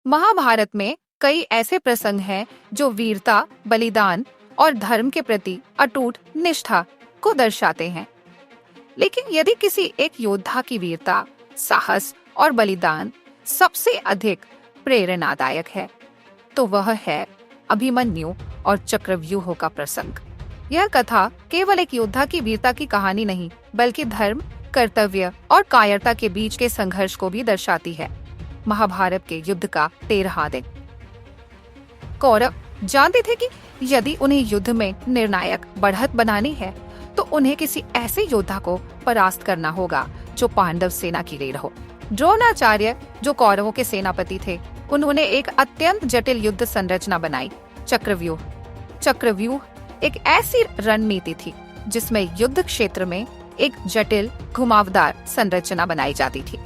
महाभारत में कई ऐसे प्रसंग हैं जो वीरता, बलिदान और धर्म के प्रति अटूट निष्ठा को दर्शाते हैं। लेकिन यदि किसी एक योद्धा की वीरता, साहस और बलिदान सबसे अधिक प्रेरणादायक है, तो वह है अभिमन्यु और चक्रव्यूह का प्रसंग। यह कथा केवल एक योद्धा की वीरता की कहानी नहीं, बल्कि धर्म, कर्तव्य और कायरता के बीच के संघर्ष को भी दर्शाती है। महाभारत के युद्ध का 13वां दिन। कौरव जानते थे कि यदि उन्हें युद्ध में निर्णायक बढ़त बनानी है, तो उन्हें किसी ऐसे योद्धा को परास्त करना होगा जो पांडव सेना की रीढ़ हो। द्रोणाचार्य, जो कौरवों के सेनापति थे, उन्होंने एक अत्यंत जटिल युद्ध संरचना बनाई, चक्रव्यूह। चक्रव्यूह एक ऐसी रणनीति थी जिसमें युद्ध क्षेत्र में एक जटिल, घुमावदार संरचना बनाई जाती थी।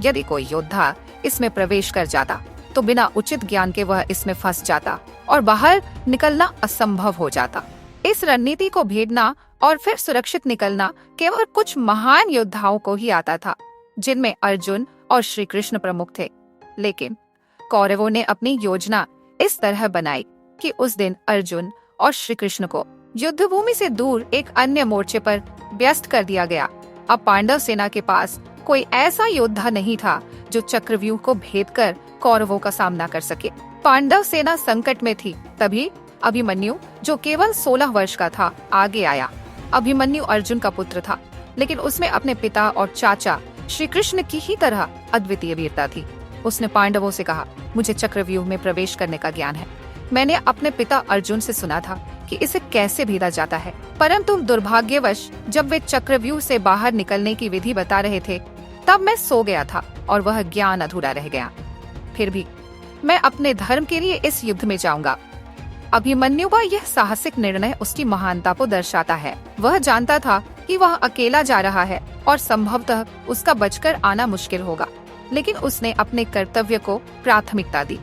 यदि कोई योद्धा इसमें प्रवेश कर जाता, तो बिना उचित ज्ञान के वह इसमें फंस जाता और बाहर निकलना असंभव हो जाता। इस रणनीति को भेदना और फिर सुरक्षित निकलना केवल कुछ महान योद्धाओं को ही आता था, जिनमें अर्जुन और श्री कृष्ण प्रमुख थे। लेकिन कौरवों ने अपनी योजना इस तरह बनाई कि उस दिन अर्जुन और श्री कृष्ण को युद्धभूमि से दूर एक अन्य मोर्चे पर व्यस्त कर दिया गया। अब पांडव सेना के पास कोई ऐसा योद्धा नहीं था जो चक्रव्यूह को भेदकर कौरवों का सामना कर सके। पांडव सेना संकट में थी। तभी अभिमन्यु, जो केवल 16 वर्ष का था, आगे आया। अभिमन्यु अर्जुन का पुत्र था, लेकिन उसमें अपने पिता और चाचा श्री कृष्ण की ही तरह अद्वितीय वीरता थी। उसने पांडवों से कहा, मुझे चक्रव्यूह में प्रवेश करने का ज्ञान है। मैंने अपने पिता अर्जुन से सुना था कि इसे कैसे भेदा जाता है, परंतु दुर्भाग्यवश जब वे चक्रव्यूह से बाहर निकलने की विधि बता रहे थे, तब मैं सो गया था और वह ज्ञान अधूरा रह गया। फिर भी मैं अपने धर्म के लिए इस युद्ध में जाऊंगा। अभिमन्यु का यह साहसिक निर्णय उसकी महानता को दर्शाता है। वह जानता था कि वह अकेला जा रहा है और संभवतः उसका बचकर आना मुश्किल होगा, लेकिन उसने अपने कर्तव्य को प्राथमिकता दी।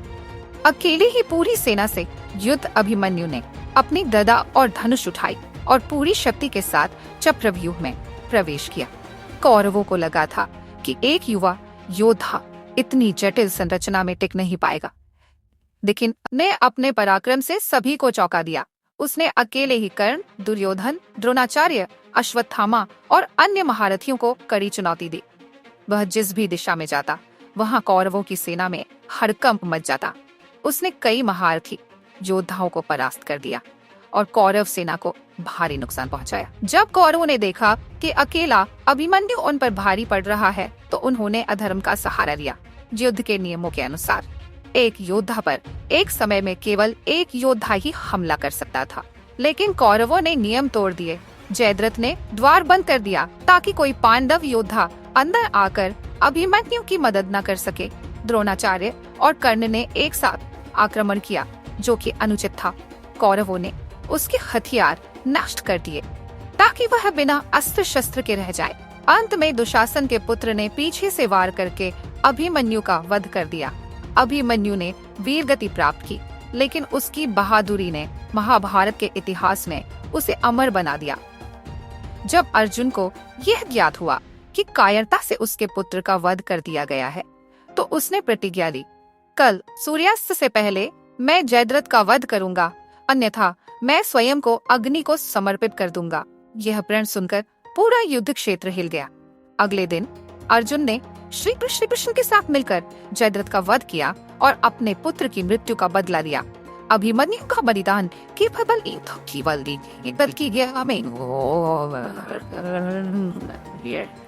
अकेले ही पूरी सेना से युद्ध अभिमन्यु ने अपनी गदा और धनुष उठाई और पूरी शक्ति के साथ चक्रव्यूह में प्रवेश किया। कौरवों को लगा था कि एक युवा योद्धा इतनी जटिल संरचना में टिक नहीं पाएगा, लेकिन ने अपने पराक्रम से सभी को चौंका दिया। उसने अकेले ही कर्ण, दुर्योधन, द्रोणाचार्य, अश्वत्थामा और अन्य महारथियों को कड़ी चुनौती दी। वह जिस भी दिशा में जाता, वहां कौरवों की सेना में हड़कंप मच जाता। उसने कई महारथी योद्धाओं को परास्त कर दिया और कौरव सेना को भारी नुकसान पहुंचाया। जब कौरवों ने देखा कि अकेला अभिमन्यु उन पर भारी पड़ रहा है, तो उन्होंने अधर्म का सहारा लिया। युद्ध के नियमों के अनुसार एक योद्धा पर एक समय में केवल एक योद्धा ही हमला कर सकता था, लेकिन कौरवों ने नियम तोड़ दिए। जयद्रथ ने द्वार बंद कर दिया ताकि कोई पांडव योद्धा अंदर आकर अभिमन्यु की मदद न कर सके। द्रोणाचार्य और कर्ण ने एक साथ आक्रमण किया, जो कि अनुचित था। कौरवों ने उसके हथियार नष्ट कर दिए ताकि वह बिना अस्त्र शस्त्र के रह जाए। अंत में दुशासन के पुत्र ने पीछे से वार करके अभिमन्यु का वध कर दिया। अभिमन्यु ने वीरगति प्राप्त की, लेकिन उसकी बहादुरी ने महाभारत के इतिहास में उसे अमर बना दिया। जब अर्जुन को यह ज्ञात हुआ कि कायरता से उसके पुत्र का वध कर दिया गया है, तो उसने प्रतिज्ञा ली, कल सूर्यास्त से पहले मैं जयद्रथ का वध करूंगा, अन्यथा मैं स्वयं को अग्नि को समर्पित कर दूंगा। यह प्रण सुनकर पूरा युद्ध क्षेत्र हिल गया। अगले दिन अर्जुन ने श्री कृष्ण के साथ मिलकर जयद्रथ का वध किया और अपने पुत्र की मृत्यु का बदला लिया। अभिमन्यु का बलिदान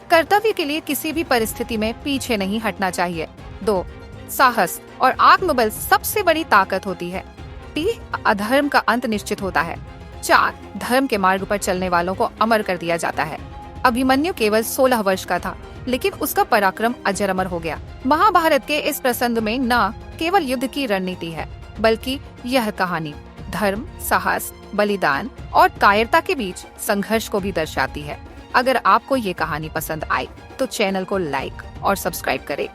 कर्तव्य के लिए किसी भी परिस्थिति में पीछे नहीं हटना चाहिए। 2. साहस और आत्मबल सबसे बड़ी ताकत होती है। 3. अधर्म का अंत निश्चित होता है। 4. धर्म के मार्ग पर चलने वालों को अमर कर दिया जाता है। अभिमन्यु केवल 16 वर्ष का था, लेकिन उसका पराक्रम अजर अमर हो गया। महाभारत के इस प्रसंग में न केवल युद्ध की रणनीति है, बल्कि यह कहानी धर्म, साहस, बलिदान और कायरता के बीच संघर्ष को भी दर्शाती है। अगर आपको ये कहानी पसंद आई, तो चैनल को लाइक और सब्सक्राइब करें।